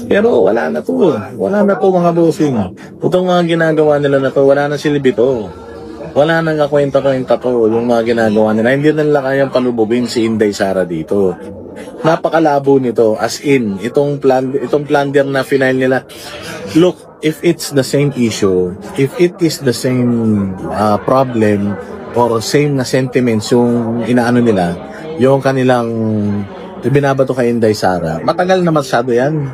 Pero wala na to. Wala na to mga bossing. Itong mga ginagawa nila na to, wala na silbi to. Wala nang kakwenta-kwenta to yung mga ginagawa nila. Hindi na nila kayang palubugin si Inday Sara dito. Napakalabo nito. As in, itong plunder na final nila. Look, if it's the same issue, if it is the same problem or same na sentiments yung inaano nila, yung kanilang binabato kay Inday Sara, matagal na masyado yan.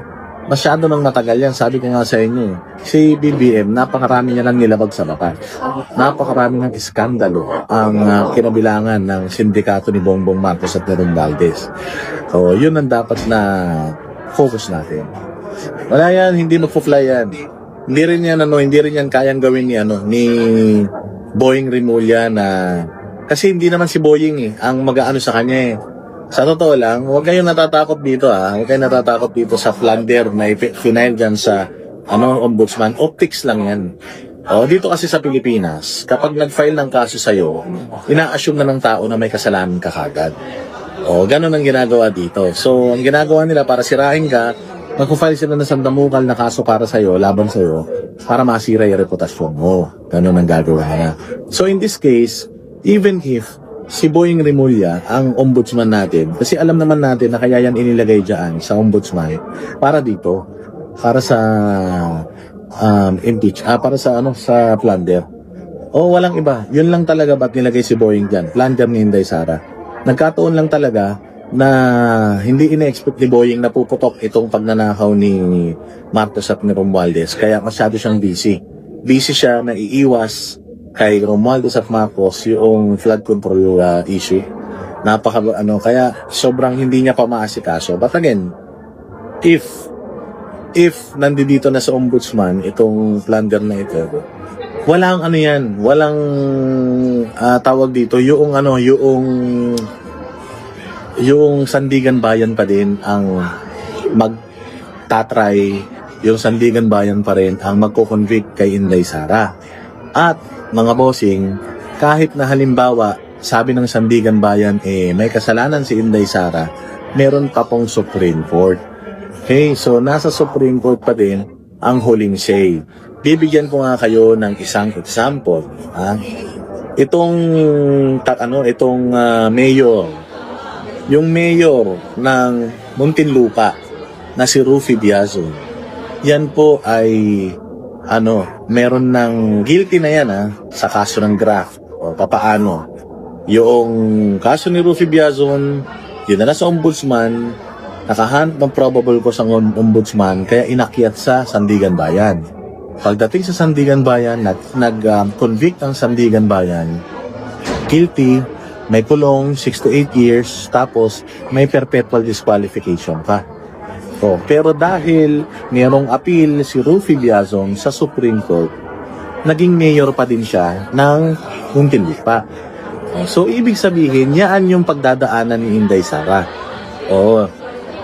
Masyado nang matagal yan. Sabi ko nga sa inyo, si BBM, napakarami niya lang nilabag sa batas. Napakarami ng iskandalo ang kinabilangan ng sindikato ni Bongbong Marcos at ni Romualdez. So, yun ang dapat na focus natin. Wala yan, hindi magpo-fly yan. Hindi rin yan kayang gawin ni Boying Rimulya na kasi hindi naman si Boying ang mag-aano sa kanya Sa totoo lang, huwag kayong natatakot dito Huwag kayong natatakot dito sa plunder na final dyan sa ombudsman. Optics lang yan. Dito kasi sa Pilipinas, kapag nag-file ng kaso sa'yo, ina-assume na ng tao na may kasalanan ka kagad. Ganun ang ginagawa dito. So, ang ginagawa nila para sirahin ka, mag-file sila ng sandamukal na kaso para sa'yo, laban sa'yo, para masira yung reputasyon mo. Ganun ang gagawa nila. So, in this case, even if si Boying Rimulya ang ombudsman natin, kasi alam naman natin na kaya yan inilagay dyan sa ombudsman para dito, para sa para sa plunder. Walang iba. Yun lang talaga ba't nilagay si Boying dyan? Plunder ni Inday Sara. Nagkataon lang talaga na hindi ina-expect ni Boying na puputok itong pagnanakaw ni Marcos at ni Romualdez. Kaya masyado siyang busy. Busy siya na iiwas kay Romualdez at Marcos yung flood control issue. Kaya sobrang hindi niya pa maasikaso. But again, if nandito na sa ombudsman itong plunder na ito, walang tawag dito, yung Sandigan Bayan pa din ang magtatry, yung Sandigan Bayan pa rin ang magko-convict kay Inday Sara. At mga bossing, kahit na halimbawa sabi ng Sandigan Bayan may kasalanan si Inday Sara, meron pa pong Supreme Court. Okay, so nasa Supreme Court pa din ang huling say. Bibigyan ko nga kayo ng isang example. Itong mayor, yung mayor ng Muntinlupa na si Rufy Biazon, yan po ay meron ng guilty na yan sa kaso ng graft o papaano. Yung kaso ni Rufy Biazon, yun na sa ombudsman, nakahanap ng probable cause ang ombudsman, kaya inakyat sa Sandigan Bayan. Pagdating sa Sandigan Bayan, nag-convict ang Sandigan Bayan, guilty, may kulong 6 to 8 years, tapos may perpetual disqualification pa. Pero dahil mayroong appeal si Rufy Biazon sa Supreme Court, naging mayor pa din siya ng Muntinlupa. So, ibig sabihin, yan yung pagdadaanan ni Inday Sara.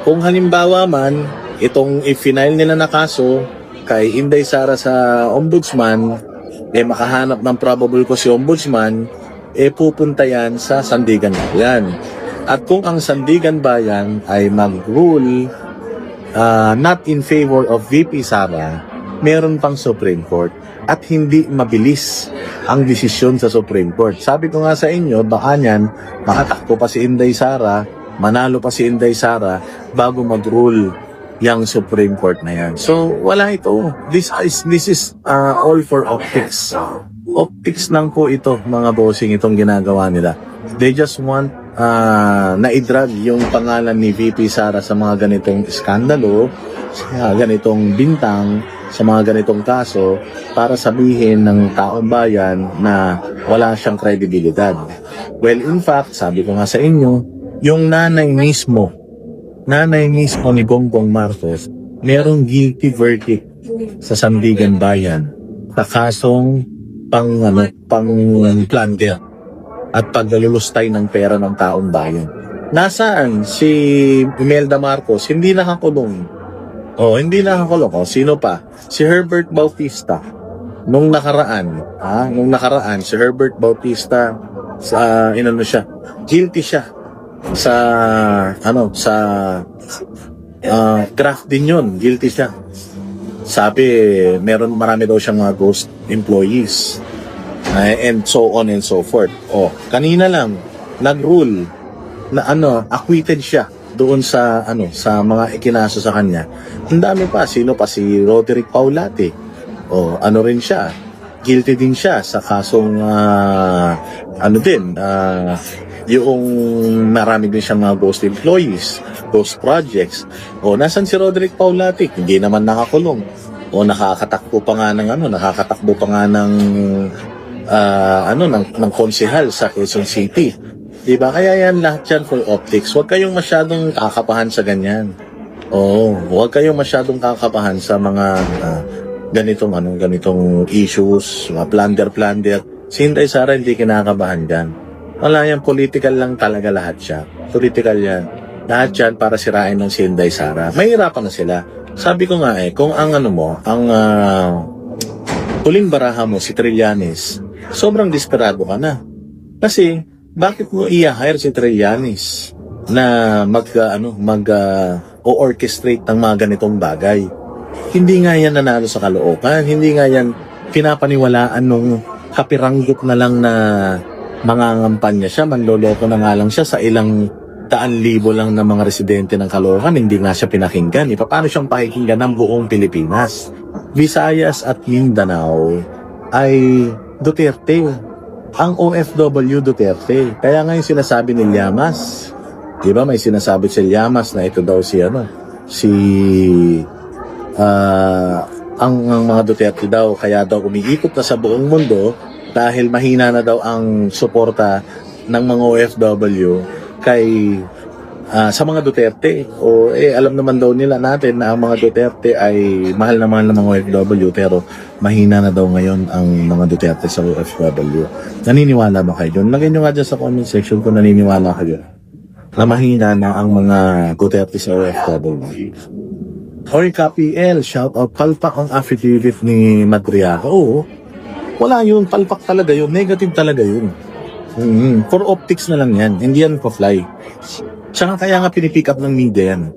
Kung halimbawa man, itong i-final nila na kaso kay Inday Sara sa ombudsman, makahanap ng probable cause si ombudsman, pupunta yan sa Sandigan Bayan. At kung ang Sandigan Bayan ay mag-rule not in favor of VP Sara, meron pang Supreme Court at hindi mabilis ang desisyon sa Supreme Court. Sabi ko nga sa inyo, baka niyan, makatakbo pa si Inday Sara, manalo pa si Inday Sara bago mag-rule yung Supreme Court na yan. So, wala ito. This is all for optics. Optics lang po ito, mga bossing, itong ginagawa nila. They just want na i-drag yung pangalan ni VP Sara sa mga ganitong iskandalo, sa ganitong bintang, sa mga ganitong kaso, para sabihin ng taong bayan na wala siyang kredibilidad. Well, in fact, sabi ko nga sa inyo, yung nanay mismo ni Bongbong Marcos, merong guilty verdict sa Sandigan Bayan sa kasong pang plunder at paglalulustay ng pera ng taong bayan. Nasaan si Imelda Marcos? Hindi nakakulong. Hindi nakakulong. Sino pa? Si Herbert Bautista. Nung nakaraan, si Herbert Bautista guilty siya sa graft din yun. Guilty siya. Sabi, marami daw siyang mga ghost employees. And so on and so forth. Kanina lang, nag-rule na acquitted siya doon sa sa mga ikinaso sa kanya. Ang dami pa, sino pa, si Roderick Paulate. Rin siya, guilty din siya sa kasong yung marami din siyang mga ghost employees, ghost projects. Nasan si Roderick Paulate? Hindi naman nakakulong. Nakakatakbo pa nga ng ng konsehal sa Quezon City. Diba? Kaya yan lahat yan for optics. Huwag kayong masyadong kakabahan sa ganyan. Huwag kayong masyadong kakabahan sa mga ganitong issues, mga plunder. Si Inday Sara hindi kinakabahan dyan. Wala yan, political lang talaga lahat siya. Political yan. Lahat yan para sirain ng si Inday Sara. Mahirapan na sila. Sabi ko nga kung ang huling baraha mo, si Trillanes, sobrang desperado ka na. Kasi, bakit mo i-hire si Trillanes na o-orchestrate ng mga ganitong bagay? Hindi nga yan nanalo sa Caloocan. Hindi nga yan pinapaniwalaan nung kapiranggot na lang na mangangampanya siya. Manloloko na nga lang siya sa ilang daan libo lang ng mga residente ng Caloocan. Hindi nga siya pinakinggan. Paano siyang pakikinggan ng buong Pilipinas? Visayas at Mindanao ay Duterte. Ang OFW Duterte. Kaya ngayon sinasabi ni Llamas, di ba may sinasabi si Llamas na ito daw ang mga Duterte daw, kaya daw umiikot na sa buong mundo dahil mahina na daw ang suporta ng mga OFW sa mga Duterte. Alam naman daw nila natin na ang mga Duterte ay mahal na mahal ng mga OFW, pero mahina na daw ngayon ang mga Duterte sa OFW. Naniniwala ba kayo doon? Lagay nyo nga dyan sa comment section kung naniniwala kayo na mahina na ang mga Duterte sa OFW. Or KPL, shout out, palpak ang affidavit ni Madriaga. Wala yun, palpak talaga yun, negative talaga yun. For optics na lang yan, hindi yan pa-fly. Tsaka kaya nga pinipick up ng media yan.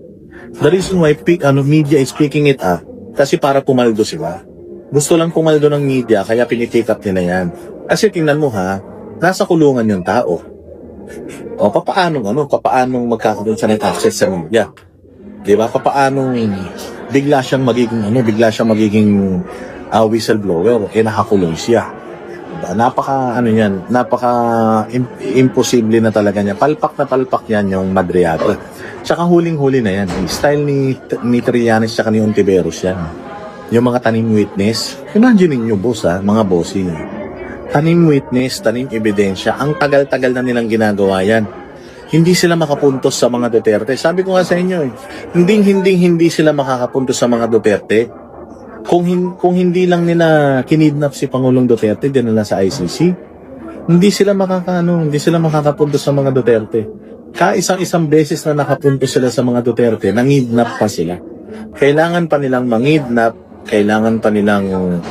The reason why media is picking it up, kasi para pumaldo sila. Gusto lang pumaldo ng media, kaya pinipick up nila yan. Kasi tingnan mo nasa kulungan yung tao. Papaanong magkakaroon siya ng access sa media? Diba? Papaanong bigla siyang magiging whistleblower, nakakulong siya. Imposible na talaga niya. Palpak na palpak yan yung Madriaga. Tsaka huling-huli na yan. Style ni Trillanes tsaka ni Ontiveros yan. Yung mga tanim witness. Imagine niyo mga bossing. Tanim witness, tanim ebidensya. Ang tagal-tagal na nilang ginagawa yan. Hindi sila makapuntos sa mga Duterte. Sabi ko nga sa inyo hindi sila makakapuntos sa mga Duterte. Kung hindi lang nila kinidnap si Pangulong Duterte, dinala sa ICC, hindi sila makakapuntos sa mga Duterte. Isang beses na nakapuntos sila sa mga Duterte, nangidnap pa sila. Kailangan pa nilang mangidnap, kailangan pa nilang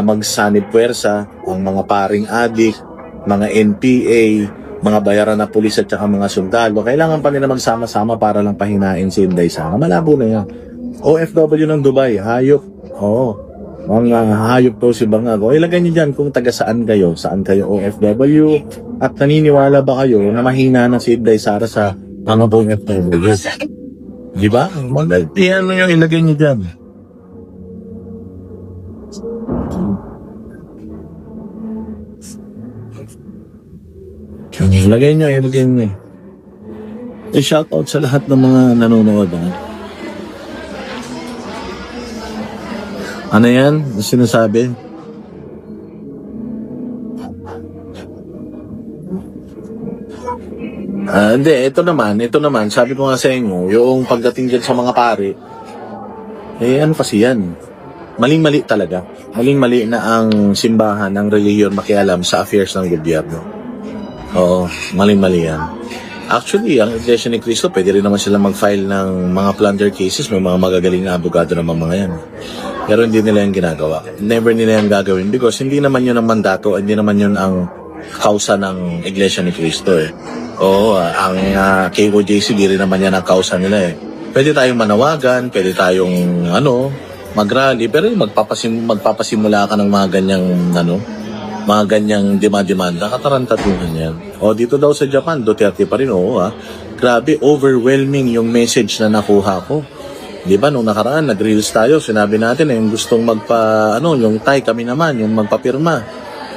magsanib puwersa ang mga paring adik, mga NPA, mga bayaran na pulis at saka mga sundalo. Kailangan pa nila magsama-sama para lang pahinain si Inday Sara. Malabo na yan. OFW ng Dubai, hayop. Mga hayop to si Bangago. Ilagay niyo dyan kung taga saan kayo OFW, at naniniwala ba kayo na mahina na si Inday Sara sa mga OFW? Di ba? Yan yung ilagay niyo dyan. Ilagay niyo. Shoutout sa lahat ng mga nanonood. Ano yan? Sinasabi? Hindi, ito naman, sabi ko nga sa inyo, yung pagdating dyan sa mga pari, ano kasi yan? Maling-mali talaga. Maling-mali na ang simbahan, ang relihiyon makialam sa affairs ng gobyerno. Oo, maling-mali yan. Actually, ang Iglesia ni Cristo, pwede rin naman sila mag-file ng mga plunder cases, may mga magagaling na abogado naman mga yan. Pero hindi nila yung ginagawa. Never nila yung gagawin because hindi naman yun ang mandato, hindi naman yun ang kausa ng Iglesia ni Cristo . Oo, ang KOJC, di rin naman yan ang kausa nila . Pwede tayong manawagan, pwede tayong mag-rally, pero yung magpapasimula ka ng mga ganyang mga ganyang demanda, katarantatuhan yan. O dito daw sa Japan, Duterte pa rin, oo Grabe, overwhelming yung message na nakuha ko. Di ba, nung nakaraan, nag-reels tayo, sinabi natin na yung gustong yung Thai, kami naman, yung magpapirma.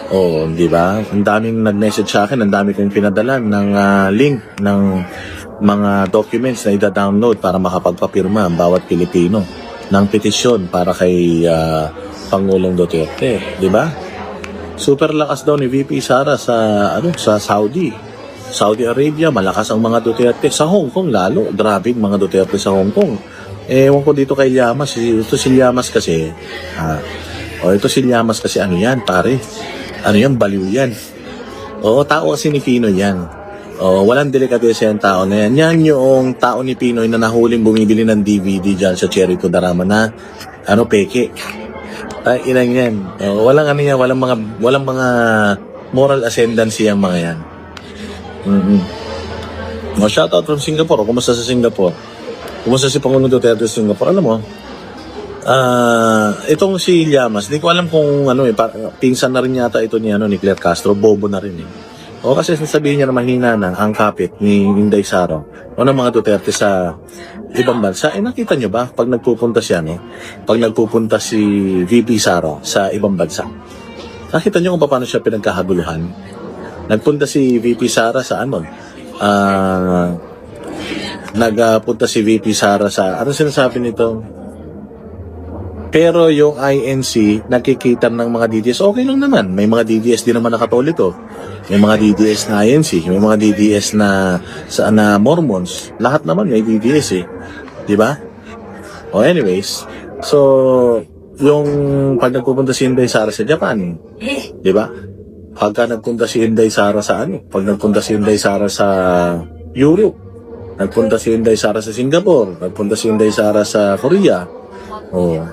O, di ba? Ang daming nag-message sa akin, ang dami kong pinadala ng link ng mga documents na ida-download para makapagpapirma ang bawat Pilipino ng petisyon para kay Pangulong Duterte, di ba? Super lakas daw ni VP Sara sa Saudi Arabia, malakas ang mga Duterte. Sa Hong Kong lalo, grabe ang mga Duterte sa Hong Kong. Ewan ko dito kay Llamas, ito si Llamas kasi, ito si Llamas kasi yan pare? Baliw yan. Tao kasi ni Pinoy yan. Walang delikatesa yung tao na yan. Yan yung tao ni Pinoy na nahuling bumibili ng DVD dyan sa Cherry to Darama na, peke. Inang yan. Walang walang mga moral ascendancy yung mga yan. Shoutout from Singapore. Kumusta sa Singapore? Kumusta si Pangulong Duterte sa Singapore? Alam mo, itong si Llamas, di ko alam kung pinsan na rin yata ito ni Claire Castro, bobo na rin kasi sasabihin niya na mahina na ang kapit ni Inday Sara o ng mga Duterte sa ibang bansa. Nakita niyo ba pag nagpupunta siya, pag nagpupunta si VP Sara sa ibang bansa, nakita niyo kung paano siya pinagkahaguluhan? Nagpunta si VP Sara sa nagpunta si VP Sara sa sinasabi nito? Pero yung INC, nakikita ng mga DDS, okay lang naman. May mga DDS din naman na Katoliko. May mga DDS na INC, may mga DDS na Mormons. Lahat naman may DDS Di ba? Anyways, so, yung pag nagpupunta si Inday Sara sa Japan, di ba? Pagka nagpunta si Inday Sara sa pag nagpunta si Inday Sara sa Europe, nagpunta si Inday Sara sa Singapore, nagpunta si Inday Sara sa Korea,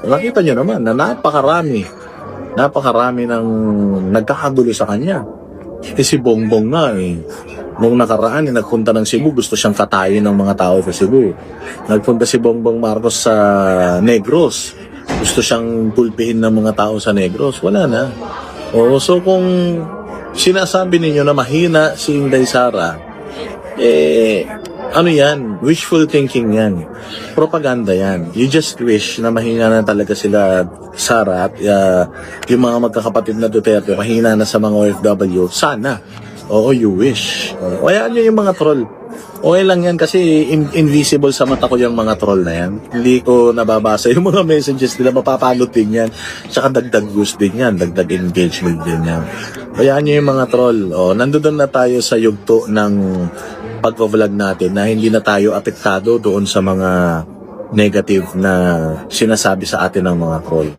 nakita nyo naman na napakarami ng nagkakagulo sa kanya. Si Bongbong nga nung nakaraan nagpunta ng Cebu, gusto siyang katayin ng mga tao sa Cebu. Nagpunta si Bongbong Marcos sa Negros, gusto siyang pulpihin ng mga tao sa Negros. Wala na. So kung sinasabi ninyo na mahina si Inday Sara, yan? Wishful thinking yan. Propaganda yan. You just wish na mahina na talaga sila, Sara, at yung mga magkakapatid na Duterte, mahina na sa mga OFW. Sana. You wish. Hayaan nyo yung mga troll. Okay lang yan kasi invisible sa mata ko yung mga troll na yan. Hindi ko nababasa yung mga messages nila. Mapapalot din yan. Tsaka dagdag views din yan. Dagdag engagement din yan. Hayaan nyo yung mga troll. Nandoon na tayo sa yugto ng pag-vlog natin na hindi na tayo apektado doon sa mga negative na sinasabi sa atin ng mga troll.